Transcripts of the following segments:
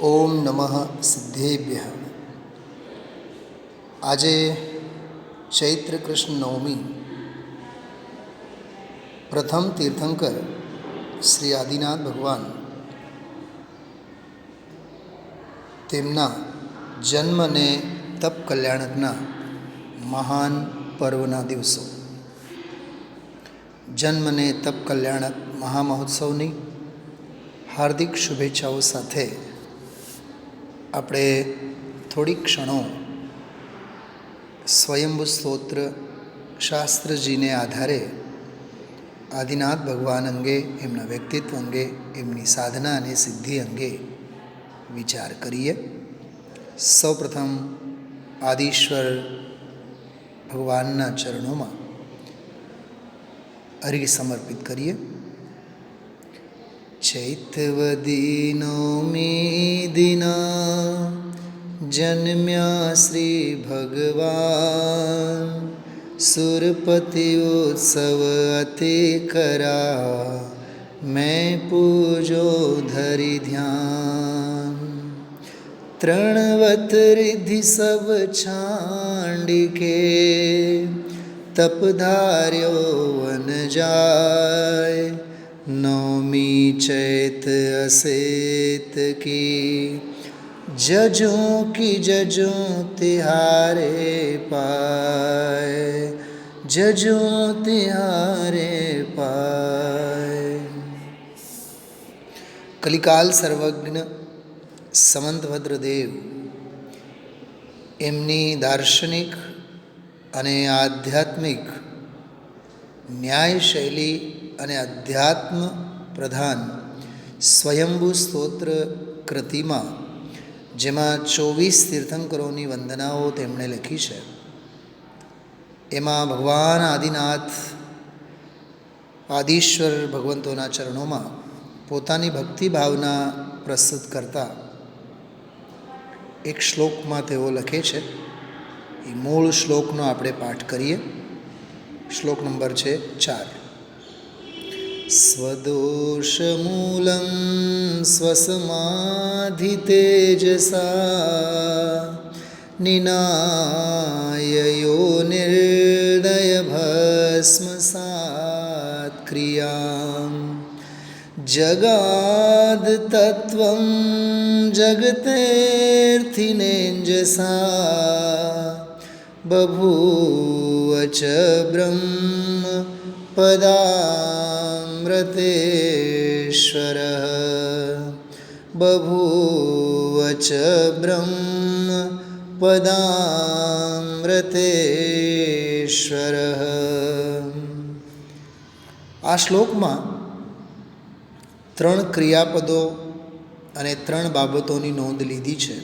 ઓમ નમઃ સિદ્ધેભ્ય. આજે ચૈત્ર કૃષ્ણ નવમી, પ્રથમ તીર્થંકર શ્રી આદિનાથ ભગવાન તેમના જન્મ અને તપ કલ્યાણકના મહાન પર્વના દિવસો. જન્મ અને તપ કલ્યાણક મહામહોત્સવની હાર્દિક શુભેચ્છાઓ સાથે આપણે થોડીક ક્ષણો સ્વયંભૂ સ્તોત્ર શાસ્ત્રજીને આધારે આદિનાથ ભગવાન અંગે, એમના વ્યક્તિત્વ અંગે, એમની સાધના અને સિદ્ધિ અંગે વિચાર કરીએ. સૌપ્રથમ આદિશ્વર ભગવાનના ચરણોમાં અર્ઘ્ય સમર્પિત કરીએ. ચૈતવદી નવમી દિના જન્મ્યા શ્રી ભગવાન, સુરપતિ ઉત્સવ અતિ કરા, મેં પૂજો ધરી ધ્યાન. ત્રણવત રિદ્ધિ સબ છાંડિકે, તપધાર્યો વન જાય. નવમી ચૈત અસેત કી, જજોं की जजों तिहारे पाए, जजों तिहारे पाए. કલિકાલ સર્વજ્ઞ સમંતભદ્ર દેવ એમની દાર્શનિક અને આધ્યાત્મિક ન્યાય શૈલી અને અધ્યાત્મ પ્રધાન સ્વયંભૂ સ્તોત્ર કૃતિમાં, જેમાં 24 તીર્થંકરોની વંદનાઓ તેમણે લખી છે, એમાં ભગવાન આદિનાથ આદિશ્વર ભગવંતોના ચરણોમાં પોતાની ભક્તિ ભાવના પ્રસ્તુત કરતા એક શ્લોકમાં તેઓ લખે છે. એ મૂળ શ્લોકનો આપણે પાઠ કરીએ. શ્લોક નંબર છે 4. સ્વદોષમૂલં સ્વસમાધિ તેજસા, નિનાયયો નિર્દય ભસ્મસાત ક્રિયામ. જગાદ તત્વં જગતેર્થિનેંજસા, બભૂવ ચ બ્રહ્મ પદામૃતેશ્વર, બભૂવ ચ બ્રહ્મ પદામૃતેશ્વર. આ શ્લોકમાં 3 ક્રિયાપદો અને 3 બાબતોની નોંધ લીધી છે.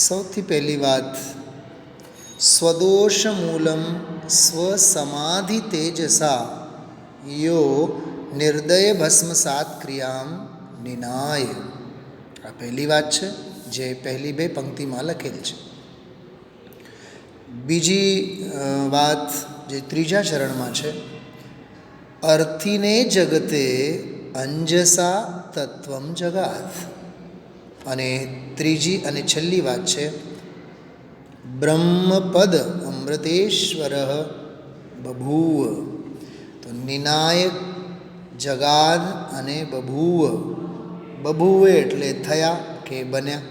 સૌથી પહેલી વાત, સ્વદોષ મૂલમ સ્વસમાધિ તેજસા, યો નિર્દય ભસ્મસાત ક્રિયામ નિનાય. આ પહેલી વાત છે, જે પહેલી 2 પંક્તિમાં લખેલ છે. બીજી વાત જે 3જા ચરણમાં છે, અર્થિને જગતે અંજસા તત્વમ જગાત. અને ત્રીજી અને છેલ્લી વાત છે, બ્રહ્મપદ અમૃતેશ્વર બભૂવ. તો નિનાયક, જગાદ અને બભૂવ. બભૂવ એટલે થયા કે બન્યા,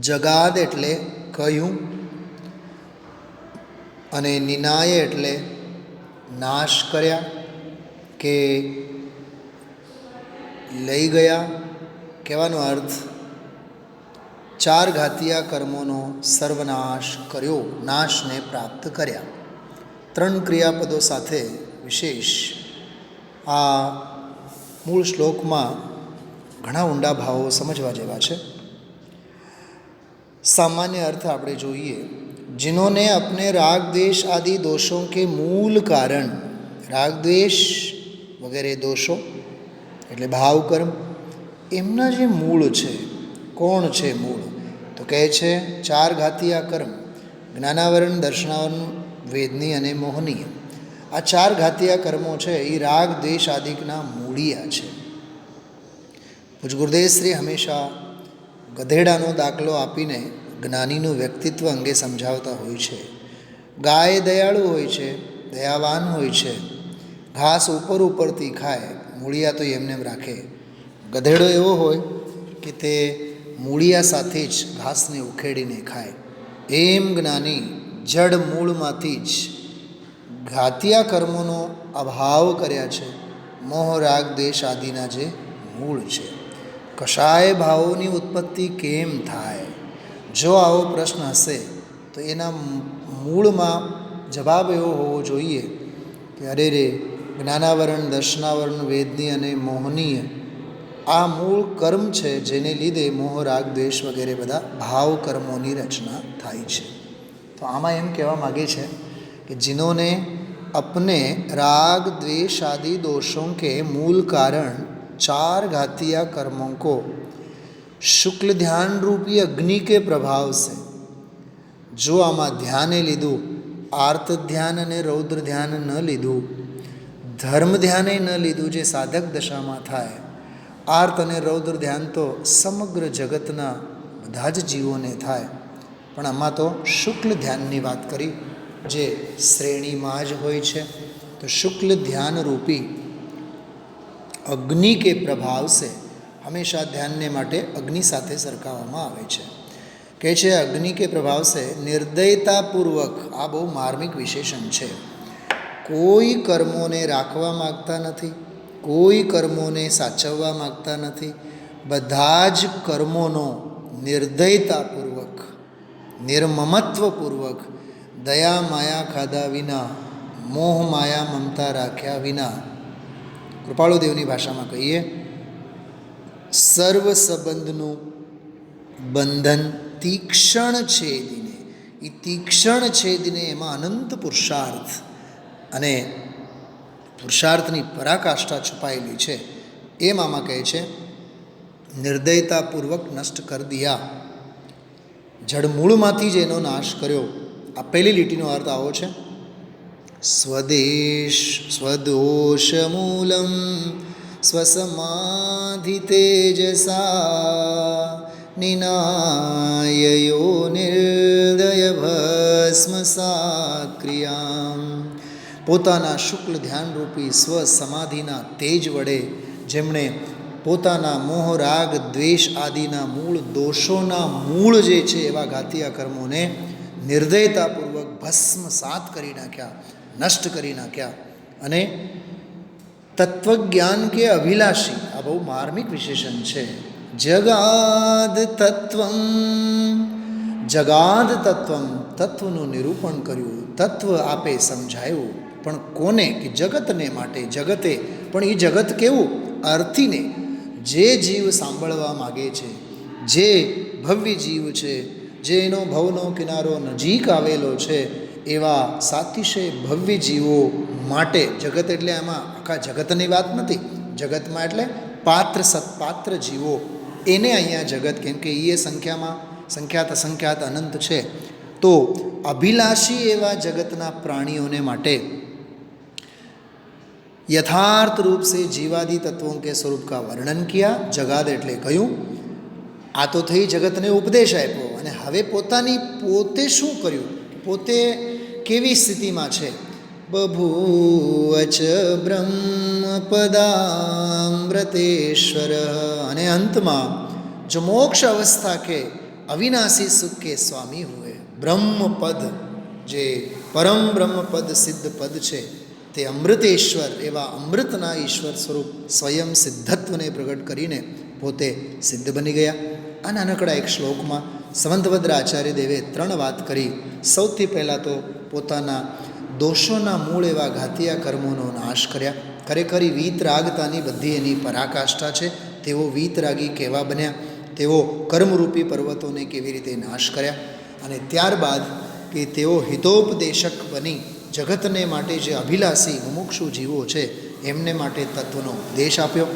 જગાદ એટલે કહ્યું, અને નિનાય એટલે નાશ કર્યા કે લઈ ગયા. કહેવાનો અર્થ 4 ઘાતીયા કર્મોનો સર્વનાશ કર્યો, નાશને પ્રાપ્ત કર્યા. 3 ક્રિયાપદો સાથે વિશેષ આ મૂળ શ્લોકમાં ઘણા ઊંડા ભાવો સમજવા જેવા છે. સામાન્ય અર્થ આપણે જોઈએ, जिन्होंने अपने राग द्वेष आदि दोषों के मूल कारण, राग द्वेष वगैरह दोषो એટલે ભાવ કર્મ, એમના જે મૂળ છે, કોણ છે મૂળ? તો કહે છે 4 ઘાતીયા કર્મ, જ્ઞાનાવરણ, દર્શનાવરણ, વેદની અને મોહનીય. આ 4 ઘાતીયા કર્મો છે એ રાગ દ્વેષ આદિકના મૂળિયા છે. પૂજ ગુરુદેવ શ્રી હંમેશા ગધેડાનો દાખલો આપીને જ્ઞાનીનું વ્યક્તિત્વ અંગે સમજાવતા હોય છે. ગાય દયાળુ હોય છે, દયાવાન હોય છે, ઘાસ ઉપરથી ખાય, મૂળિયા તો એમને એમ રાખે. ગધેડો એવો હોય કે તે મૂળિયા સાથે જ ઘાસને ઉખેડીને ખાય. એમ જ્ઞાની જડ મૂળમાંથી જ ઘાતિયા કર્મોનો અભાવ કર્યા છે. મોહ રાગ દ્વેષ આદિના જે મૂળ છે. કશાય ભાવોની ઉત્પત્તિ કેમ થાય? જો આવો પ્રશ્ન હશે તો એના મૂળમાં જવાબ એવો હોવો જોઈએ કે અરે રે, જ્ઞાનાવરણ, દર્શનાવરણ, વેદની અને મોહનીય આ મૂળ કર્મ છે, જેને લીધે મોહ રાગ દ્વેષ વગેરે બધા ભાવ કર્મોની રચના થાય છે. તો આમાં એમ કહેવા માગે છે कि जिन्होंने अपने राग द्वेष आदि दोषों के मूल कारण 4 घातिया कर्मों को शुक्ल ध्यान रूपी अग्नि के प्रभाव से, जो आमा ध्याने लीधुं, आर्त ध्यान अने रौद्र ध्यान न लीधुं, धर्म ध्याने न लीधुं, जे साधक दशा में थाय. आर्त अने रौद्र ध्यान तो समग्र जगतना बधा ज जीवोने थाय, पण आमां तो शुक्ल ध्याननी वात करी जे श्रेणीमां ज होय छे. तो शुक्ल ध्यान रूपी अग्नि के प्रभाव से हमेशा ध्यानने माटे अग्नि साथे सरखाववामां आवे छे. कहे छे अग्नि के प्रभाव से निर्दयतापूर्वक, आ बहु मार्मिक विशेषण छे, कोई कर्मोने राखवा मागता नथी, कोई कर्मोने साचववा मागता नथी. बधा ज कर्मोनो निर्दयतापूर्वक, निर्ममत्वपूर्वक, दया माया खाधा विना, मोह माया ममता राख्या विना, कृपाळुदेवनी भाषामां कहीए सर्व संबंधनुं बंधन तीक्षण छेदीने, ए तीक्षण छेदीने एमां अनंत पुरुषार्थ अने पुरुषार्थनी पराकाष्ठा छुपायेली छे. एम आमां कहे छे निर्दयतापूर्वक नष्ट कर दिया, जड़मूळमांथी ज एनो नाश कर्यो. आ पहली લીટીનો अर्थ आवो छे, स्वदेश स्वदोषमूलं स्वसमाधि तेजसा निनाययो निर्दय भस्मसात् क्रियां. પોતાના શુક્લ ધ્યાન રૂપી સ્વ સમાધિના તેજ વડે જેમણે પોતાના મોહ રાગ દ્વેષ આદિના મૂળ દોષોના મૂળ જે છે એવા ઘાતિયા કર્મોને નિર્દયતાપૂર્વક ભસ્મસાત કરી નાખ્યા, નષ્ટ કરી નાખ્યા. અને તત્વજ્ઞાન કે અભિલાષી, આ બહુ માર્મિક વિશેષણ છે, જગાદ તત્વમ, જગાદ તત્વમ, તત્વનું નિરૂપણ કર્યું, તત્વ આપે સમજાયું. પણ કોને? કે જગતને માટે. જગતે, પણ એ જગત કેવું? અર્થીને. જે જીવ સાંભળવા માગે છે, જે ભવ્ય જીવ છે, જે એનો ભવનો કિનારો નજીક આવેલો છે, એવા સાતિશય ભવ્ય જીવો માટે. જગત એટલે આમાં આખા જગતની વાત નથી, જગતમાં એટલે પાત્ર સત્પાત્ર જીવો, એને અહીંયા જગત, કેમ કે એ સંખ્યામાં સંખ્યાત અસંખ્યાત અનંત છે. તો અભિલાષી એવા જગતના પ્રાણીઓને માટે यथार्थ रूप से जीवादि तत्वों के स्वरूप का वर्णन किया. जगाद एटले कह्युं, आ तो थई जगतने उपदेश आप्यो, અને હવે પોતે શું કર્યું, પોતે કેવી સ્થિતિમાં છે. બભૂવચ બ્રહ્મપદામૃતેશ્વર, અને અંતમાં જો મોક્ષ અવસ્થા કે અવિનાશી સુખ કે સ્વામી હુએ. બ્રહ્મપદ, જે પરમ બ્રહ્મપદ સિદ્ધ પદ છે, તે અમૃતેશ્વર એવા અમૃતના ઈશ્વર સ્વરૂપ સ્વયં સિદ્ધત્વને પ્રગટ કરીને પોતે સિદ્ધ બની ગયા. આ નાનકડા એક શ્લોકમાં સંવંતભદ્ર આચાર્ય દેવે 3 વાત કરી. સૌથી પહેલાં તો પોતાના દોષોના મૂળ એવા ઘાતિયા કર્મોનો નાશ કર્યા. ખરેખર વીતરાગતાની બધી એની પરાકાષ્ઠા છે. તેઓ વીતરાગી કેવા બન્યા, તેઓ કર્મરૂપી પર્વતોને કેવી રીતે નાશ કર્યા, અને ત્યારબાદ કે તેઓ હિતોપદેશક બની જગતને માટે જે અભિલાષી મુમુક્ષુ જીવો છે એમને માટે તત્વનો ઉપદેશ આપ્યો.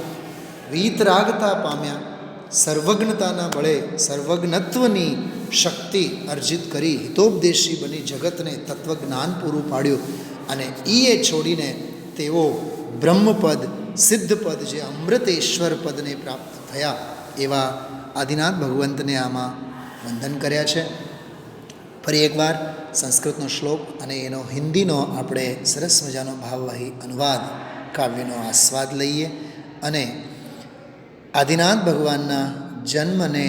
વીતરાગતા પામ્યા, સર્વજ્ઞતાના બળે સર્વજ્ઞત્વની શક્તિ અર્જિત કરી હિતોપદેશી બની જગતને તત્વજ્ઞાન પૂરું પાડ્યું. અને એ છોડીને તેઓ બ્રહ્મપદ સિદ્ધપદ જે અમૃતેશ્વર પદને પ્રાપ્ત થયા. એવા આદિનાથ ભગવંતને આમાં વંદન કર્યા છે. ફરી એકવાર સંસ્કૃતનો શ્લોક અને એનો હિન્દીનો આપણે સરસ મજાનો ભાવવાહી અનુવાદ કાવ્યનો આસ્વાદ લઈએ અને આદિનાથ ભગવાનના જન્મને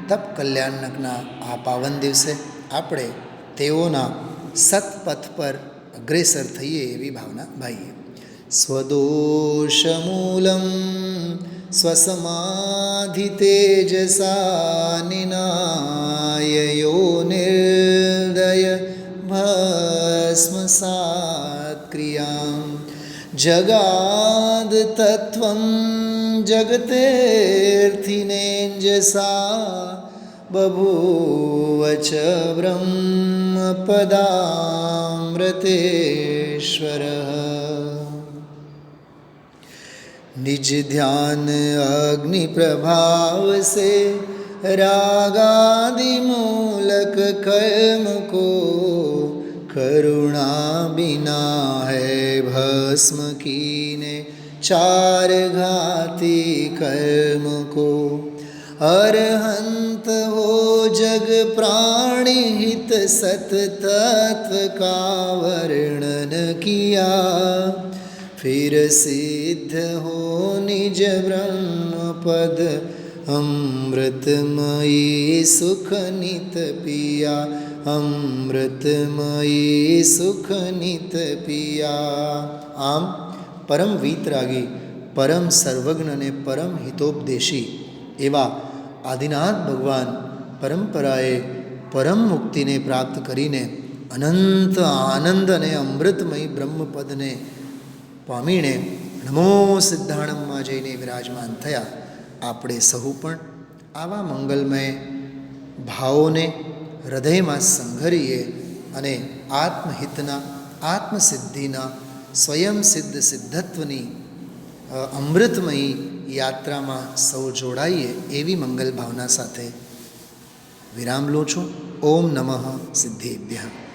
તપ કલ્યાણકના આ પાવન દિવસે આપણે તેઓના સત્પથ પર અગ્રેસર થઈએ એવી ભાવના ભાઈએ. સ્વદોષમૂલમ સ્વસમાધિ તેજસા નિનાય યોનિર્દય ભસ્મસાત ક્રિયામ જગાદ તત્વં જગતેર્થિનેંજસા બભૂવ ચ બ્રહ્મપદામૃતેશ્વરઃ. निज ध्यान अग्नि प्रभाव से रागादि मूलक कर्म को करुणा बिना है भस्म कीने चार घाती कर्म को. अरहंत हो जग प्राणी हित सत तत्व का वर्णन किया फिर सिद्ध हो निज ब्रह्म पद अमृतमयी सुख नित पिया अमृतमयी सुख नित पिया. આમ પરમ વીતરાગી, પરમ સર્વજ્ઞ અને પરમ હિતોપદેશી એવા આદિનાથ ભગવાન પરંપરાએ પરમ મુક્તિને પ્રાપ્ત કરીને અનંત આનંદ અને અમૃતમય બ્રહ્મપદને પામીને નમો સિદ્ધાણમમાં જઈને વિરાજમાન થયા. આપણે સહુ પણ આવા મંગલમય ભાવોને હૃદયમાં સંઘરીએ અને આત્મહિતના, આત્મસિદ્ધિના, સ્વયં સિદ્ધ સિદ્ધત્વની અમૃતમયી યાત્રામાં સૌ જોડાઈએ એવી મંગલ ભાવના સાથે વિરામ લઉં છું. ઓમ નમઃ સિદ્ધેભ્યઃ.